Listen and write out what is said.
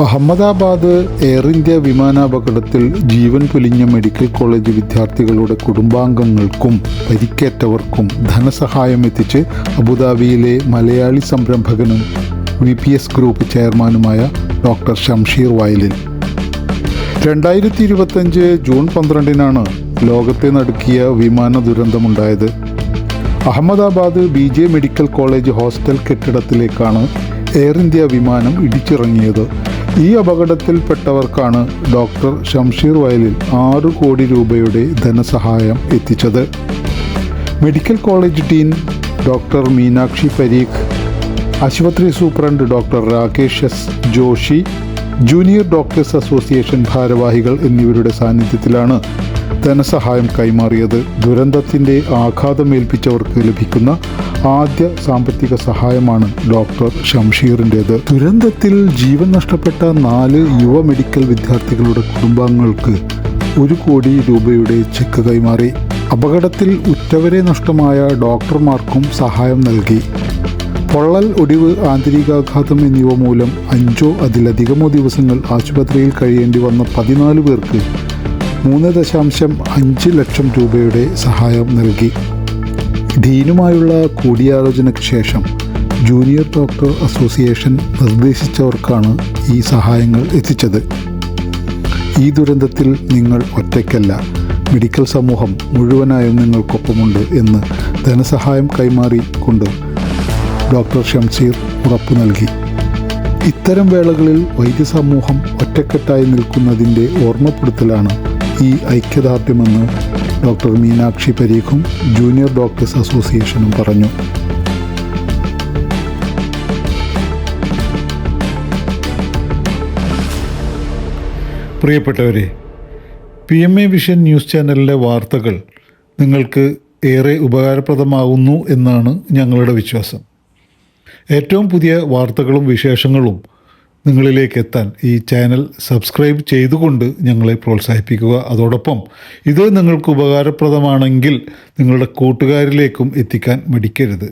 Ahmedabad Air India വിമാനാപകടത്തിൽ ജീവൻ പൊലിഞ്ഞ മെഡിക്കൽ കോളേജ് വിദ്യാർത്ഥികളുടെ കുടുംബാംഗങ്ങൾക്കും പരിക്കേറ്റവർക്കും ധനസഹായം എത്തിച്ച് അബുദാബിയിലെ മലയാളി സംരംഭകനും VPS ഗ്രൂപ്പ് ചെയർമാനുമായ ഡോക്ടർ ഷംഷീർ വയലിൽ. 2025 ജൂൺ 12 ലോകത്തെ നടുക്കിയ വിമാന ദുരന്തമുണ്ടായത്. Ahmedabad BJ medical college hostel കെട്ടിടത്തിലേക്കാണ് എയർ ഇന്ത്യ വിമാനം ഇടിച്ചിറങ്ങിയത്. ഈ അപകടത്തിൽപ്പെട്ടവർക്കാണ് ഡോക്ടർ ഷംഷീർ വയലിൽ 6 കോടി രൂപയുടെ ധനസഹായം എത്തിച്ചത്. Medical college dean doctor Meenakshi Parikh, ആശുപത്രി superintendent doctor Rakesh S. Joshi, junior doctors association ഭാരവാഹികൾ എന്നിവരുടെ സാന്നിധ്യത്തിലാണ് ധനസഹായം കൈമാറിയത്. ദുരന്തത്തിൻ്റെ ആഘാതമേൽപ്പിച്ചവർക്ക് ലഭിക്കുന്ന ആദ്യ സാമ്പത്തിക സഹായമാണ് ഡോക്ടർ ഷംഷീറിൻ്റേത്. ദുരന്തത്തിൽ ജീവൻ നഷ്ടപ്പെട്ട 4 യുവ മെഡിക്കൽ വിദ്യാർത്ഥികളുടെ കുടുംബാംഗങ്ങൾക്ക് 1 കോടി രൂപയുടെ ചെക്ക് കൈമാറി. അപകടത്തിൽ ഉറ്റവരെ നഷ്ടമായ ഡോക്ടർമാർക്കും സഹായം നൽകി. പൊള്ളൽ, ഒടിവ്, ആന്തരികാഘാതം എന്നിവ മൂലം 5 അതിലധികമോ ദിവസങ്ങൾ ആശുപത്രിയിൽ കഴിയേണ്ടി വന്ന 14 പേർക്ക് 3.5 ലക്ഷം രൂപയുടെ സഹായം നൽകി. ഡീനുമായുള്ള കൂടിയാലോചനയ്ക്ക് ശേഷം ജൂനിയർ ഡോക്ടർ അസോസിയേഷൻ നിർദ്ദേശിച്ചവർക്കാണ് ഈ സഹായങ്ങൾ എത്തിച്ചത്. ഈ ദുരന്തത്തിൽ നിങ്ങൾ ഒറ്റയ്ക്കല്ല, മെഡിക്കൽ സമൂഹം മുഴുവനായും നിങ്ങൾക്കൊപ്പമുണ്ട് എന്ന് ധനസഹായം കൈമാറിക്കൊണ്ട് ഡോക്ടർ ഷംഷീർ ഉറപ്പു നൽകി. ഇത്തരം വേളകളിൽ വൈദ്യസമൂഹം ഒറ്റക്കെട്ടായി നിൽക്കുന്നതിൻ്റെ ഓർമ്മപ്പെടുത്തലാണ് ഈ ഐക്യദാർഢ്യമെന്ന് ഡോക്ടർ മീനാക്ഷി പരീഖും ജൂനിയർ ഡോക്ടേഴ്സ് അസോസിയേഷനും പറഞ്ഞു. പ്രിയപ്പെട്ടവരെ, PMA വിഷൻ ന്യൂസ് ചാനലിലെ വാർത്തകൾ നിങ്ങൾക്ക് ഏറെ ഉപകാരപ്രദമാകുന്നു എന്നാണ് ഞങ്ങളുടെ വിശ്വാസം. ഏറ്റവും പുതിയ വാർത്തകളും വിശേഷങ്ങളും നിങ്ങളിലേക്ക് എത്താൻ ഈ ചാനൽ സബ്സ്ക്രൈബ് ചെയ്തുകൊണ്ട് ഞങ്ങളെ പ്രോത്സാഹിപ്പിക്കുക. അതോടൊപ്പം ഇത് നിങ്ങൾക്ക് ഉപകാരപ്രദമാണെങ്കിൽ നിങ്ങളുടെ കൂട്ടുകാരിലേക്കും എത്തിക്കാൻ മടിക്കരുത്.